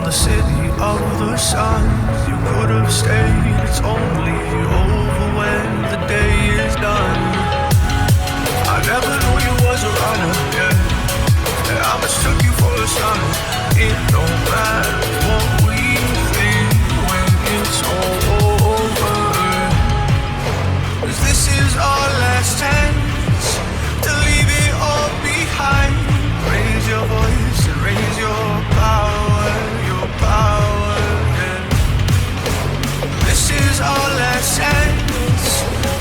the city of the sun. You could have stayed, it's only over when the day is done. I never knew you was a runner, yeah. I mistook you for a son. It don't matter what we think when it's all over. 'Cause this is our last chance to leave it all behind. Raise your voice and raise your power, yeah. This is our last chance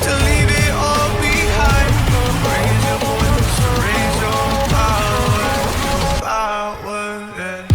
to leave it all behind. Raise your voice and raise your power, yeah.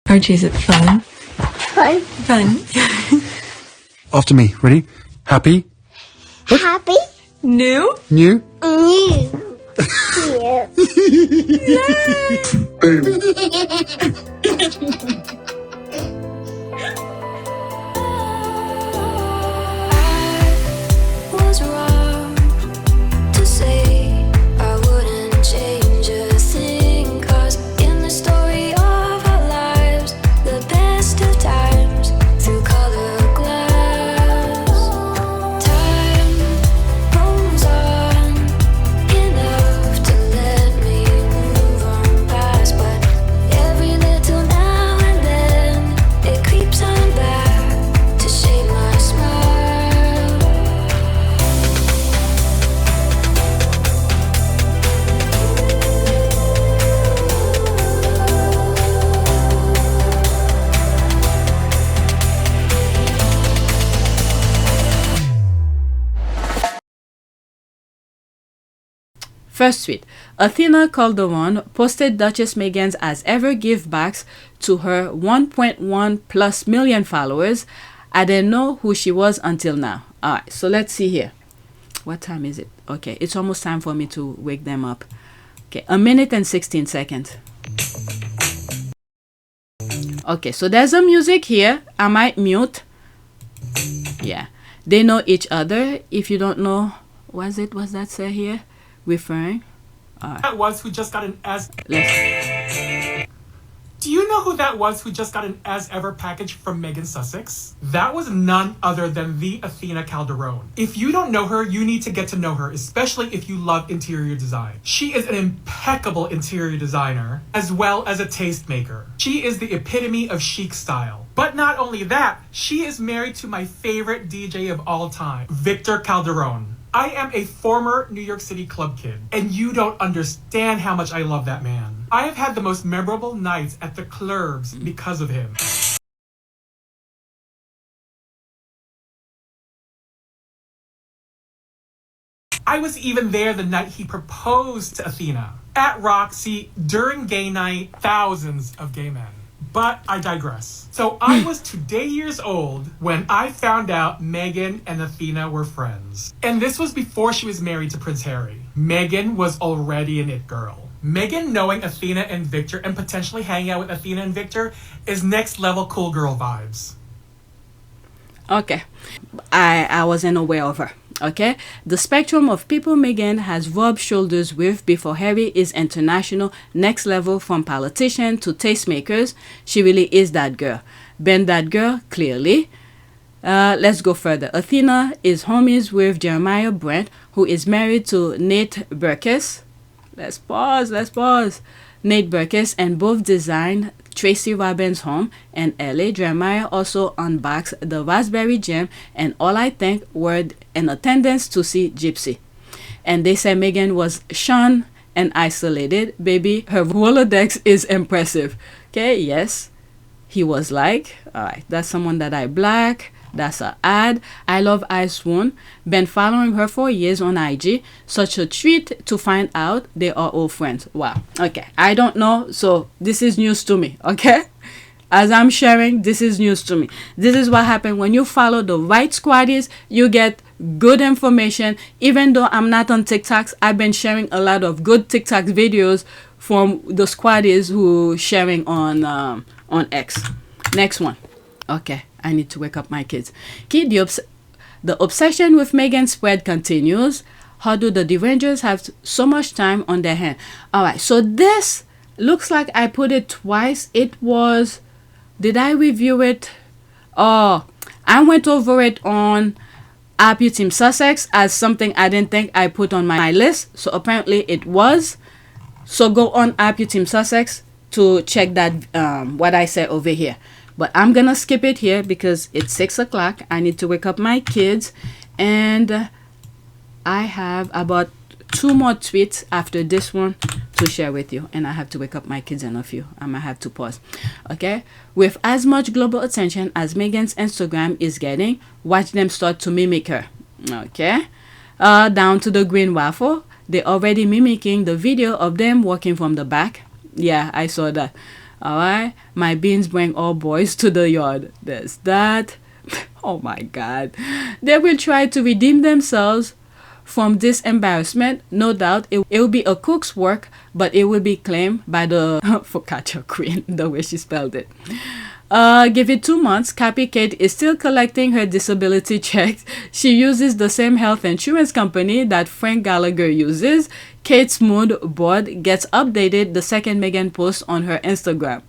Archie, is it fun? Fun. Fun. After me. Ready? Happy? Happy. New? New? New. Was wrong to say I wouldn't change a thing, 'cause in the story of our lives, the best of times through color glass, time rolls on enough to let me move on past, but every little now and then it creeps on back to shape my smile. First tweet. Athena Calderone posted Duchess Meghan's as ever givebacks to her 1.1 plus million followers. I didn't know who she was until now. Alright, so let's see here. What time is it? Okay, it's almost time for me to wake them up. Okay, 1 minute and 16 seconds. Okay, so there's a music here. I might mute. Yeah, they know each other. If you don't know, what's that say here? Referring. That was who just got an as. Let's. Do you know who that was who just got an as ever package from Meghan Sussex? That was none other than the Athena Calderone. If you don't know her, you need to get to know her, especially if you love interior design. She is an impeccable interior designer, as well as a tastemaker. She is the epitome of chic style. But not only that, she is married to my favorite DJ of all time, Victor Calderone. I am a former New York City club kid, and you don't understand how much I love that man. I have had the most memorable nights at the clubs because of him. I was even there the night he proposed to Athena. At Roxy, during gay night, thousands of gay men. But I digress. So I was 2 years old when I found out Meghan and Athena were friends. And this was before she was married to Prince Harry. Meghan was already an it girl. Meghan knowing Athena and Victor and potentially hanging out with Athena and Victor is next level cool girl vibes. Okay, I wasn't aware of her. Okay, the spectrum of people Meghan has rubbed shoulders with before Harry is international, next level, from politician to tastemakers. She really is that girl. Been that girl, clearly. Let's go further. Athena is homies with Jeremiah Brent, who is married to Nate Burkess. Let's pause. Nate Burkess, and both designed Tracy Robbins' home in LA. Jeremiah also unboxed the Raspberry Gem, and all I think were in attendance to see Gypsy. And they said Meghan was shunned and isolated. Baby, her Rolodex is impressive. Okay, yes. He was like, alright, that's someone that I black. That's a ad. I love I Swoon. Been following her for years on IG. Such a treat to find out they are old friends. Wow. Okay. I don't know. So this is news to me. Okay. As I'm sharing, this is news to me. This is what happened when you follow the right squaddies. You get good information. Even though I'm not on TikToks, I've been sharing a lot of good TikTok videos from the squaddies who sharing on X. Next one. Okay. I need to wake up my kids. The obsession with Meghan spread continues. How do the Derangers have so much time on their hand? Alright, so this looks like I put it twice. It was... Did I review it? Oh, I went over it on Team Sussex as something I didn't think I put on my list. So apparently it was. So go on Team Sussex to check that what I said over here. But I'm gonna skip it here because it's 6 o'clock. I need to wake up my kids, and I have about 2 more tweets after this one to share with you, and I have to wake up my kids in a few. I might have to pause. Okay, with as much global attention as Meghan's Instagram is getting, watch them start to mimic her. Okay, down to the green waffle. They're already mimicking the video of them walking from the back. Yeah, I saw that. Alright, my beans bring all boys to the yard. There's that. Oh my god. They will try to redeem themselves from this embarrassment. No doubt it will be a cook's work, but it will be claimed by the focaccia queen, the way she spelled it. Give it 2 months. Kate is still collecting her disability checks. She uses the same health insurance company that Frank Gallagher uses. Kate's mood board gets updated the second Meghan posts on her Instagram.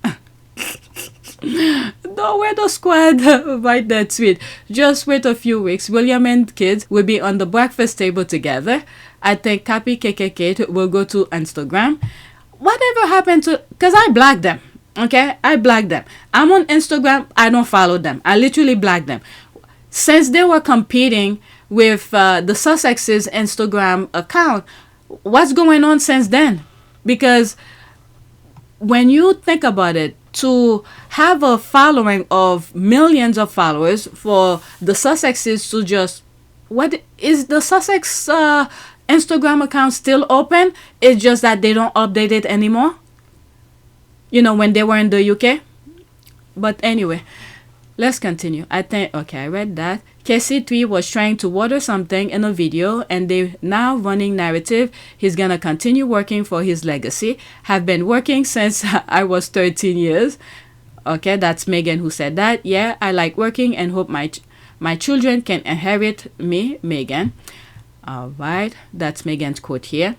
Don't wait the squad write that tweet. Just wait a few weeks. William and kids will be on the breakfast table together. I think Kate will go to Instagram. Whatever happened to... Because I blacked them. Okay, I blacked them. I'm on Instagram. I don't follow them. I literally blacked them. Since they were competing with the Sussex's Instagram account, what's going on since then? Because when you think about it, to have a following of millions of followers for the Sussexes to just... What is the Sussex Instagram account still open? It's just that they don't update it anymore. You know, when they were in the UK. But anyway, let's continue. I think, okay, I read that. KC3 was trying to water something in a video, and they now running narrative. He's gonna continue working for his legacy. Have been working since I was 13 years. Okay, that's Meghan who said that. Yeah, I like working and hope my children can inherit me, Meghan. All right, that's Meghan's quote here.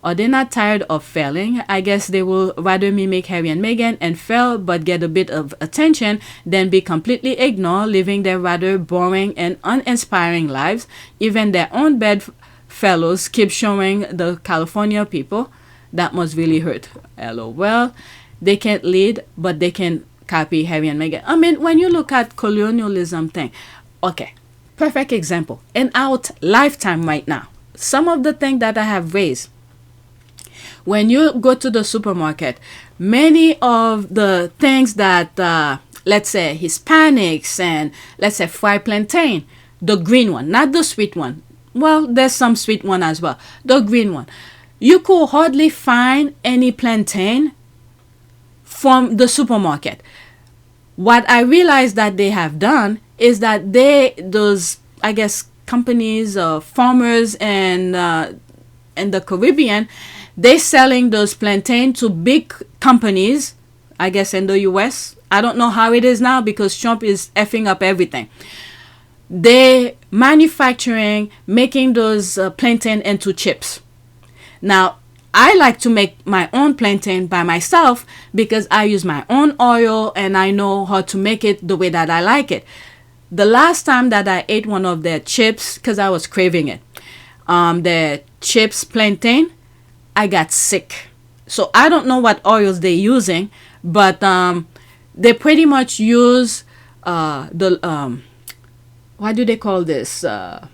Are they not tired of failing? I guess they will rather mimic Harry and Meghan and fail but get a bit of attention than be completely ignored, living their rather boring and uninspiring lives. Even their own bedfellows keep showing the California people. That must really hurt. LOL. They can't lead, but they can copy Harry and Meghan. I mean, when you look at colonialism thing, okay, perfect example. In our lifetime right now, some of the things that I have raised, when you go to the supermarket, many of the things that, let's say, Hispanics and, let's say, fried plantain, the green one, not the sweet one. Well, there's some sweet one as well. The green one. You could hardly find any plantain from the supermarket. What I realized that they have done is that those, I guess, companies, farmers in the Caribbean, they selling those plantain to big companies, I guess in the US. I don't know how it is now because Trump is effing up everything. They manufacturing, making those plantain into chips. Now, I like to make my own plantain by myself because I use my own oil and I know how to make it the way that I like it. The last time that I ate one of their chips, because I was craving it, their chips plantain, I got sick. So I don't know what oils they're using, but they pretty much use what do they call this? The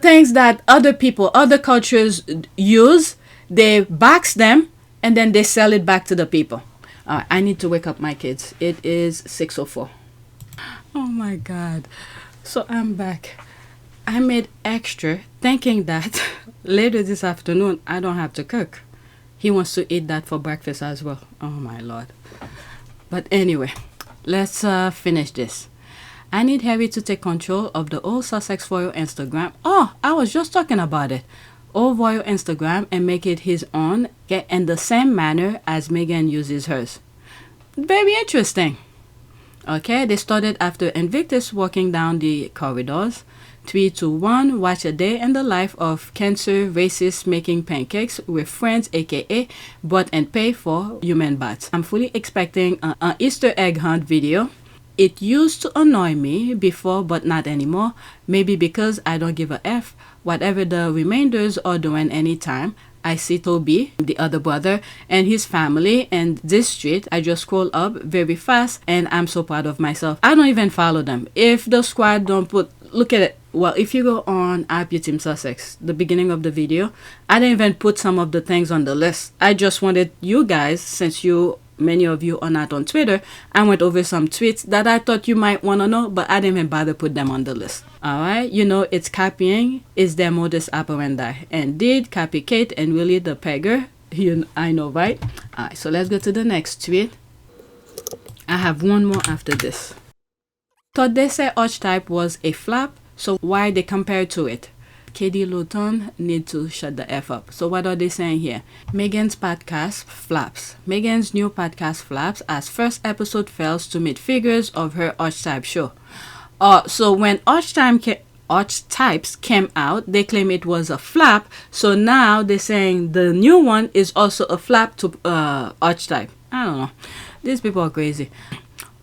things that other people, other cultures use, they box them and then they sell it back to the people. I need to wake up my kids. It is 6:04. Oh my God. So I'm back. I made extra thinking that later this afternoon I don't have to cook. He wants to eat that for breakfast as well. Oh my Lord. But anyway, let's finish this. I need Harry to take control of the old Sussex Royal Instagram. Oh, I was just talking about it. Old Royal Instagram and make it his own in the same manner as Meghan uses hers. Very interesting. Okay, they started after Invictus walking down the corridors. 3, 2, 1, watch a day in the life of cancer racist making pancakes with friends, aka bought and pay for human bats. I'm fully expecting an Easter egg hunt video. It used to annoy me before, but not anymore. Maybe because I don't give a F. Whatever the remainders are doing anytime I see Toby, the other brother, and his family in this street, I just scroll up very fast and I'm so proud of myself. I don't even follow them. If the squad don't put, look at it. Well, if you go on RP Team Sussex, the beginning of the video, I didn't even put some of the things on the list. I just wanted you guys, since many of you are not on Twitter, I went over some tweets that I thought you might want to know, but I didn't even bother put them on the list. Alright, it's copying is their modus operandi. Indeed, copy Kate and Willie the Pegger. I know, right? Alright, so let's go to the next tweet. I have one more after this. Thought they say Archetype was a flop, so why they compare to it? Katie Luton need to shut the F up. So what are they saying here? Meghan's podcast flops. Meghan's new podcast flops as first episode fails to meet figures of her Archetype show. So when Archetypes came out, they claim it was a flop. So now they're saying the new one is also a flop to Archetype. I don't know. These people are crazy.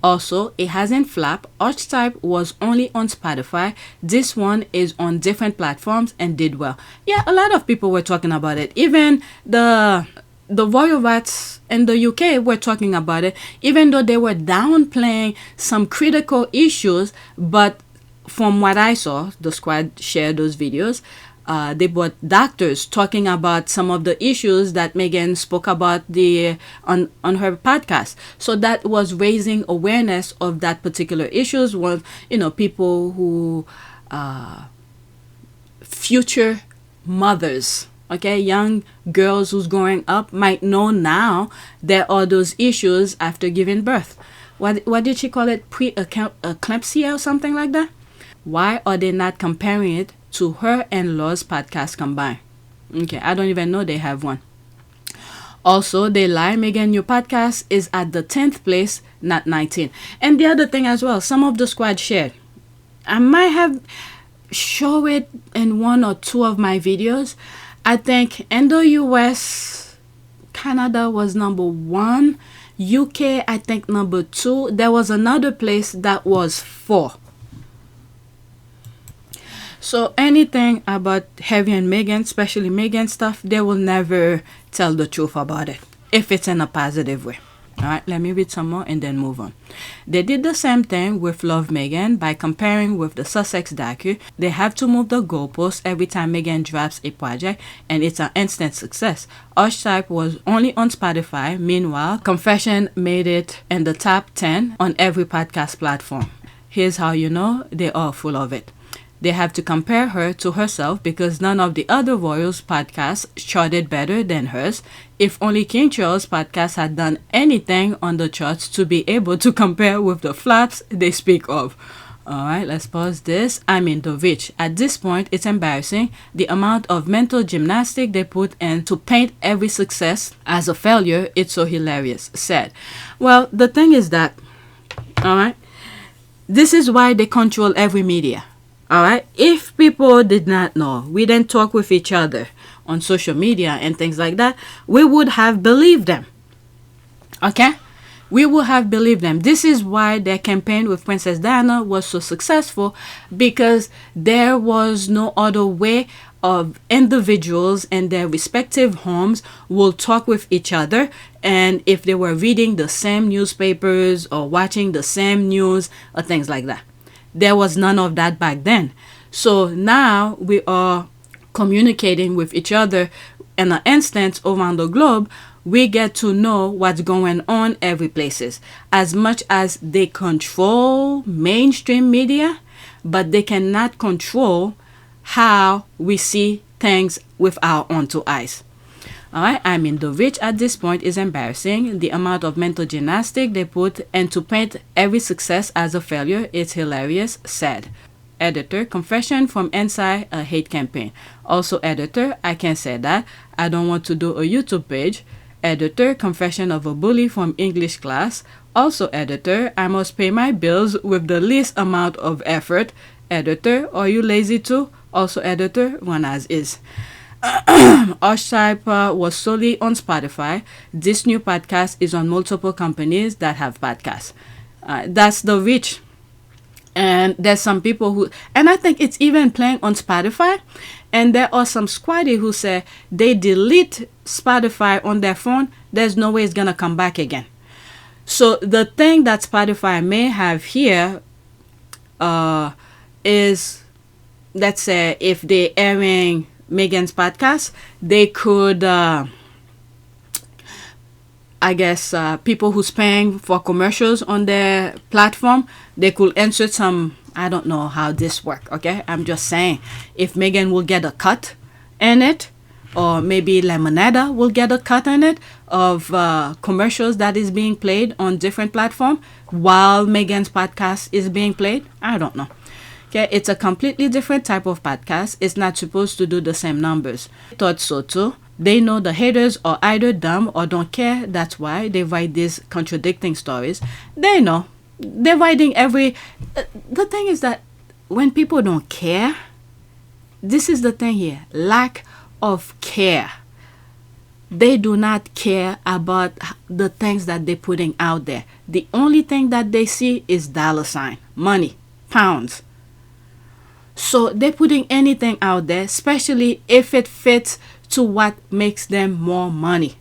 Also, it hasn't flopped. Archetype was only on Spotify. This one is on different platforms and did well. Yeah, a lot of people were talking about it. Even the Royal Rats in the UK were talking about it, even though they were downplaying some critical issues. But from what I saw, the squad shared those videos. They brought doctors talking about some of the issues that Meghan spoke about on her podcast. So that was raising awareness of that particular issues. Was people who future mothers, okay, young girls who's growing up might know now there are those issues after giving birth. What did she call it? Preeclampsia or something like that? Why are they not comparing it to her in-laws podcast combined? Okay, I don't even know they have one. Also, they lie. Meghan new podcast is at the 10th place, not 19. And the other thing as well, some of the squad shared. I might have shown it in 1 or 2 of my videos. I think in the US, Canada was number 1. UK, I think number 2. There was another place that was 4. So anything about Harry and Meghan, especially Meghan stuff, they will never tell the truth about it if it's in a positive way. Alright, let me read some more and then move on. They did the same thing with Love Meghan by comparing with the Sussex docu. They have to move the goalposts every time Meghan drops a project and it's an instant success. Archetype was only on Spotify. Meanwhile, Confession made it in the top 10 on every podcast platform. Here's how you know they are full of it. They have to compare her to herself because none of the other royals' podcasts charted better than hers. If only King Charles' podcast had done anything on the charts to be able to compare with the flops they speak of. Alright, let's pause this. I mean the rich. At this point, it's embarrassing the amount of mental gymnastics they put in to paint every success as a failure. It's so hilarious. Sad. Well, the thing is that, alright, this is why they control every media. Alright, if people did not know, we didn't talk with each other on social media and things like that, we would have believed them. Okay? we would have believed them. This is why their campaign with Princess Diana was so successful, because there was no other way of individuals in their respective homes will talk with each other, and if they were reading the same newspapers or watching the same news or things like that. There was none of that back then. So now we are communicating with each other in an instant around the globe. We get to know what's going on every places. As much as they control mainstream media, but they cannot control how we see things with our own two eyes. Alright, I mean, the rich at this point is embarrassing. The amount of mental gymnastic they put, and to paint every success as a failure, it's hilarious, sad. Editor, confession from inside a hate campaign. Also, editor, I can say that. I don't want to do a YouTube page. Editor, confession of a bully from English class. Also, editor, I must pay my bills with the least amount of effort. Editor, are you lazy too? Also, editor, run as is. Archetype was solely on Spotify. This new podcast is on multiple companies that have podcasts. That's the reach. And there's some people who, and I think it's even playing on Spotify. And there are some squatty who say they delete Spotify on their phone. There's no way it's going to come back again. So the thing that Spotify may have here is, let's say, if they're airing Meghan's podcast, they could, I guess, people who's paying for commercials on their platform, they could insert some, I don't know how this works, okay? I'm just saying, if Meghan will get a cut in it, or maybe Lemonada will get a cut in it of commercials that is being played on different platforms while Meghan's podcast is being played. I don't know. Okay, it's a completely different type of podcast. It's not supposed to do the same numbers. I thought so too. They know the haters are either dumb or don't care. That's why they write these contradicting stories. They know. They're writing every... The thing is that when people don't care, this is the thing here. Lack of care. They do not care about the things that they're putting out there. The only thing that they see is dollar sign, money, pounds. So they're putting anything out there, especially if it fits to what makes them more money.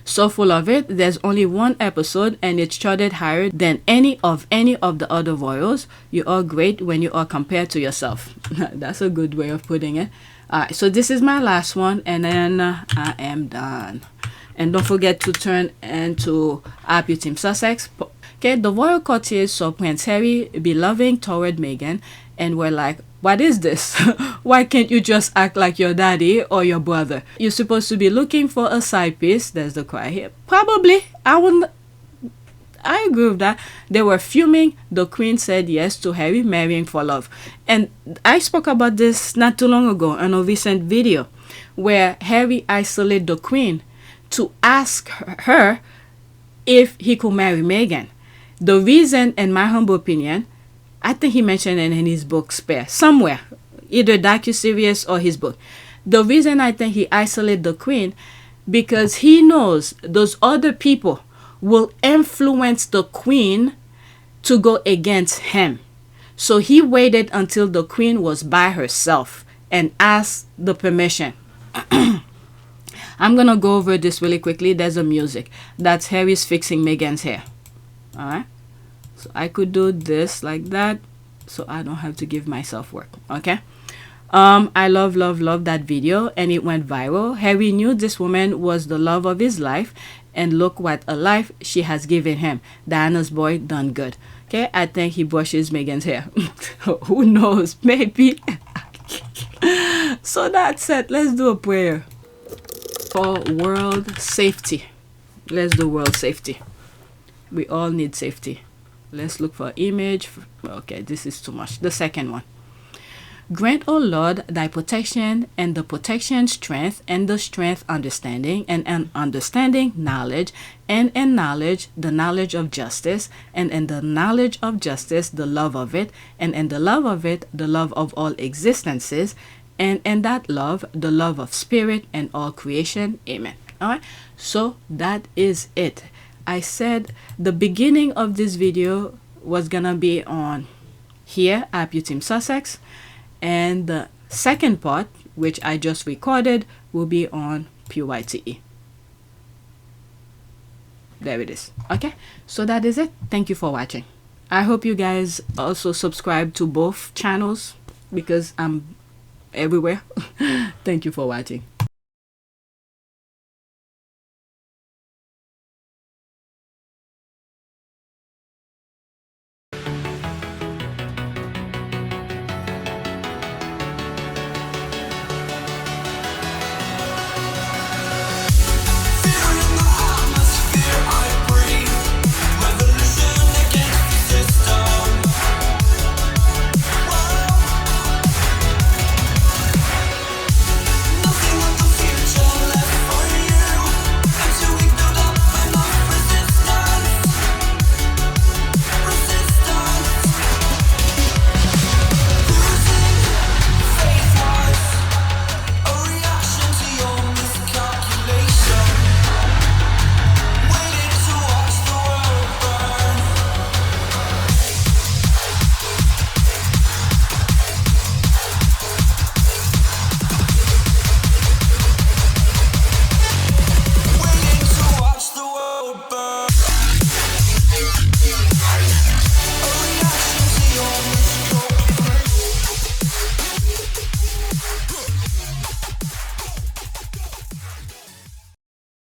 So full of it, there's only one episode and it's charted higher than any of the other royals. You are great when you are compared to yourself. That's a good way of putting it. Alright, so this is my last one, and then I am done. And don't forget to turn into Happy Team Sussex. Okay, the royal courtiers saw Prince Harry be loving toward Meghan and were like, what is this? Why can't you just act like your daddy or your brother? You're supposed to be looking for a side piece. There's the cry here. Probably. I agree with that. They were fuming. The queen said yes to Harry marrying for love. And I spoke about this not too long ago in a recent video where Harry isolated the queen to ask her if he could marry Meghan. The reason, in my humble opinion, I think he mentioned it in his book Spare, somewhere, either docuseries or his book. The reason I think he isolated the queen, because he knows those other people will influence the queen to go against him. So he waited until the queen was by herself and asked the permission. I'm going to go over this really quickly. There's a music. That's Harry's fixing Meghan's hair. Alright. So I could do this like that, so I don't have to give myself work. Okay. I love that video, and it went viral. Harry knew this woman was the love of his life, and look what a life she has given him. Diana's boy done good. Okay, I think he brushes Meghan's hair. Who knows? Maybe. So that's it. Let's do a prayer for world safety. Let's do world safety. We all need safety. Let's look for image. Okay, this is too much. The second one. Grant, O Lord, thy protection, and the protection strength, and the strength understanding, and an understanding knowledge, and in knowledge the knowledge of justice, and in the knowledge of justice the love of it, and in the love of it the love of all existences, and in that love the love of spirit and all creation. Amen. All right, so that is it. I said the beginning of this video was gonna be on here at Team Sussex, and the second part, which I just recorded, will be on PYTE. There it is. Okay, so that is it. Thank you for watching. I hope you guys also subscribe to both channels because I'm everywhere. Thank you for watching.